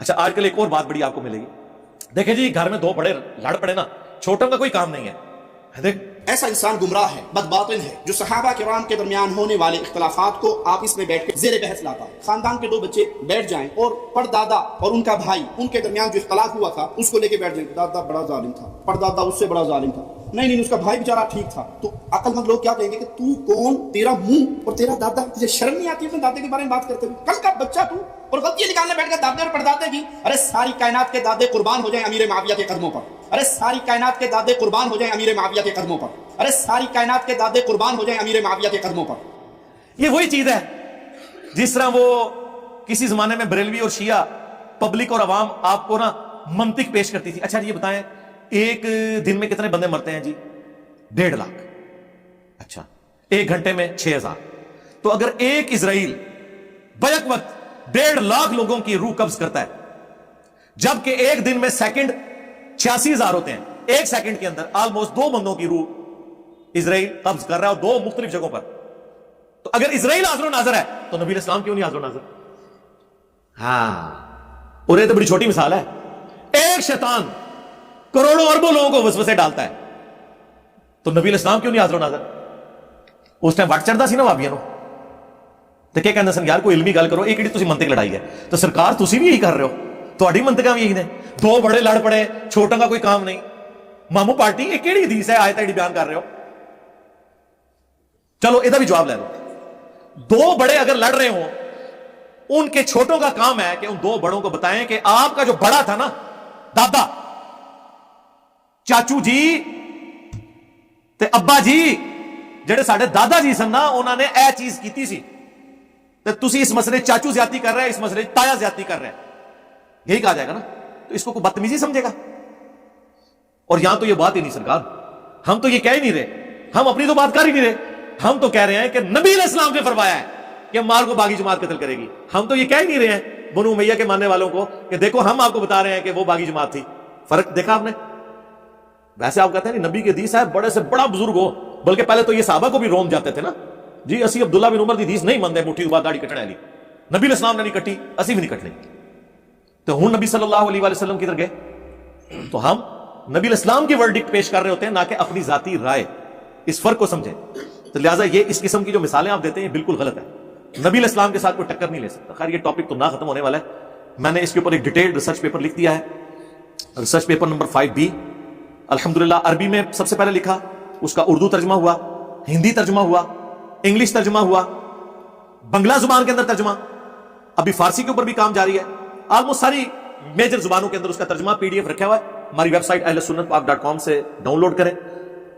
अच्छा, आजकल एक और बात बड़ी आपको मिलेगी। देखें जी, घर में दो बड़े लड़ पड़े ना, छोटों का कोई काम नहीं है। देख, ऐसा इंसान गुमराह है, बदबातिल है, जो सहाबा किराम के दरमियान होने वाले इख्तलाफात को आपस में बैठ कर जेर बहस लाता है। खानदान के दो बच्चे बैठ जाएं और परदादा और उनका भाई, उनके दरमियान जो इख्तलाफ हुआ था उसको लेके बैठ जाएं। दादा बड़ा जालिम था, परदादा उससे बड़ा जालिम था, नहीं उसका भाई बेचारा ठीक था। तो अक्लमंद लोग क्या कहेंगे कि तू कौन, तेरा मुंह और तेरा दादा, तुझे शर्म नहीं आती अपने दादे के बारे में बात करते हुए? कल का बच्चा तू, और गलतियां निकालने बैठ गया दादे और परदादे की। अरे सारी कायनात के दादे कुर्बान हो जाए अमीर माविया के कदमों पर। अरे सारी कायनात के दादे कुर्बान हो जाए अमीर माविया के कदमों पर। अरे सारी कायनात के दादे कुर्बान हो जाए अमीर माविया के कदमों पर। ये वही चीज है जिस तरह वो किसी जमाने में बरेलवी और शिया पब्लिक और अवाम आपको ना मंतिक पेश करती थी। अच्छा, ये बताएं, एक दिन में कितने बंदे मरते हैं जी? 1.5 लाख। अच्छा, 1 घंटे में 6000। तो अगर एक इजराइल बैक वक्त 1.5 लाख लोगों की रूह कब्ज करता है, जबकि एक दिन में सेकंड 86,000 होते हैं, एक सेकंड के अंदर ऑलमोस्ट 2 बंदों की रूह इजराइल कब्ज कर रहा है, और 2 मुख्तलिफ जगहों पर। तो अगर इजराइल हाज़िर नाज़िर है तो नबी इस्लाम क्यों नहीं हाज़िर नाज़िर? हाँ, और ये तो बड़ी छोटी मिसाल है। एक शैतान करोड़ों अरबों लोगों को वसवसे डालता है, तो नबी इस्लाम क्यों नहीं हाज़िर नाज़िर? उस टाइम वट चढ़दा सी ना वाबियां नूं, ते क्या कहंदे सन, यार कोई इल्मी गल करो, एक तुसीं मंतिक लड़ाई है। तो सरकार तुसीं भी यही कर रहे हो, तुहाडी मंतिकां भी यही ने। 2 बड़े लड़ पड़े, छोटों का कोई काम नहीं। मामू पार्टी ये केड़ी हदीस है, आयत है बयान कर रहे हो? चलो इहदा भी जवाब ले लो। 2 बड़े अगर लड़ रहे हो, उनके छोटों का काम है कि उन 2 बड़ों को बताएं कि आपका जो बड़ा था ना, दादा, चाचू जी ते अब्बा जी, जेडे साडे दादा जी सन ना, उन्होंने यह चीज की सी, ते तुसी इस मसले चाचू ज्यादती कर रहे हैं, इस मसले ताया ज्यादती कर रहे हैं, यही कहा जाएगा ना। तो इसको कोई बदतमीजी समझेगा? और यहां तो ये बात ही नहीं सरकार, हम तो ये कह ही नहीं रहे, हम अपनी तो बात कर ही नहीं रहे। हम तो कह रहे हैं कि नबी इस्लाम ने फरमाया है कि माल को बागी जमात कत्ल करेगी। हम तो ये कह ही नहीं रहे हैं बनु उमैया के मानने वालों को कि देखो हम आपको बता रहे हैं कि वो बागी जमात थी। फर्क देखा आपने? वैसे आप कहते हैं नबी के हदीस है, बड़े से बड़ा बुजुर्ग हो, बल्कि पहले तो ये साहबा को भी रोम जाते थे ना जी, असी अब्दुल्ला बिन उमर की हदीस नहीं मनते, मुट्ठी के बाद दाढ़ी कटने वाली। नबी इस्लाम ने नहीं कटी, असी भी नहीं कटनी। तो हूं नबी सल्लल्लाहु अलैहि वसल्लम किधर गए? तो हम नबी इस्लाम की वर्डिक्ट पेश कर रहे होते हैं, ना कि अपनी जाती राय। इस फर्क को समझें। तो लिहाजा ये इस किस्म की जो मिसालें आप देते हैं, बिल्कुल गलत है। नबी इस्लाम के साथ कोई टक्कर नहीं ले सकता। खैर, ये टॉपिक तो ना खत्म होने वाला है। मैंने इसके ऊपर एक डिटेल्ड रिसर्च पेपर लिख दिया है, रिसर्च पेपर नंबर 5B। अल्हम्दुलिल्लाह अरबी में सबसे पहले लिखा, उसका उर्दू तर्जमा हुआ, हिंदी तर्जमा हुआ, इंग्लिश तर्जमा हुआ, बंगला जुबान के अंदर तर्जमा, अभी फारसी के ऊपर भी काम जारी है। ऑलमोस्ट सारी मेजर जुबानों के अंदर उसका तर्जमा PDF रखा हुआ है। हमारी वेबसाइट ahlusunnatpak.com से डाउनलोड करें।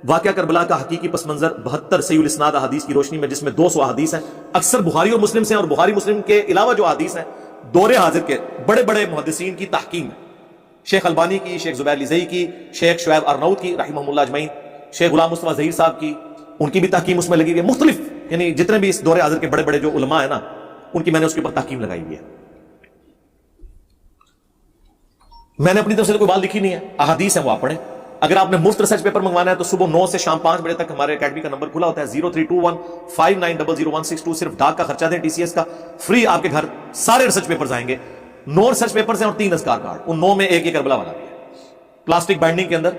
वाक़या करबला का हकीकी पस मंजर 72 सहीहुल इस्नाद अहादीस की रोशनी में, जिसमें 200 अहादीस हैं, अक्सर बुखारी और मुस्लिम से, और बुखारी मुस्लिम के अलावा जो अहादीस हैं दौरे हाजिर के बड़े बड़े मुहद्दिसीन की तहकीम है। शेख अलबानी की, शेख जुबैर लिज़ई की, शेख शुएब अरनऊत की रहमहुल्लाह अजमईन, शेख गुलाम मुस्तफा ज़हीर साहब की, उनकी भी तहकीम उसमें लगी हुई है। मुख्तलिफ, यानी जितने भी इस दौरे हाजिर के बड़े बड़े जो उलमा है ना, उनकी मैंने उसके ऊपर तहकीम लगाई हुई है। मैंने अपनी तरफ से कोई बात लिखी नहीं है, अहादीस है, वो आप पढ़ें। अगर आपने मुफ्त रिसर्च पेपर मंगवाना है तो सुबह 9 से शाम 5 बजे तक हमारे अकेडमी का नंबर खुला होता है 032159000162। सिर्फ डाक का खर्चा दें, TCS का, फ्री आपके घर सारे रिसर्च पेपर्स आएंगे। 9 रिसर्च पेपर्स हैं और 3 अज़कार कार्ड। उन 9 में एक ये करबला वाला भी है, प्लास्टिक बाइंडिंग के अंदर।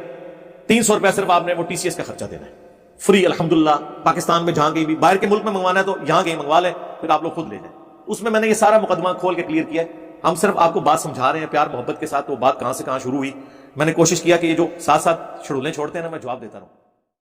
300 रुपया सिर्फ आपने वो TCS का खर्चा देना है, फ्री। अल्हम्दुलिल्लाह पाकिस्तान में जहां कहीं भी, बाहर के मुल्क में मंगवाना है तो यहां कहीं मंगवा लें, फिर आप लोग खुद ले जाएं। उसमें मैंने ये सारा मुकदमा खोल के क्लियर किया है। हम सिर्फ आपको बात समझा रहे हैं प्यार मोहब्बत के साथ। वो बात कहां से कहां शुरू हुई, मैंने कोशिश किया कि ये जो साथ साथ शेड्यूलें छोड़ते हैं ना, मैं जवाब देता रहूं।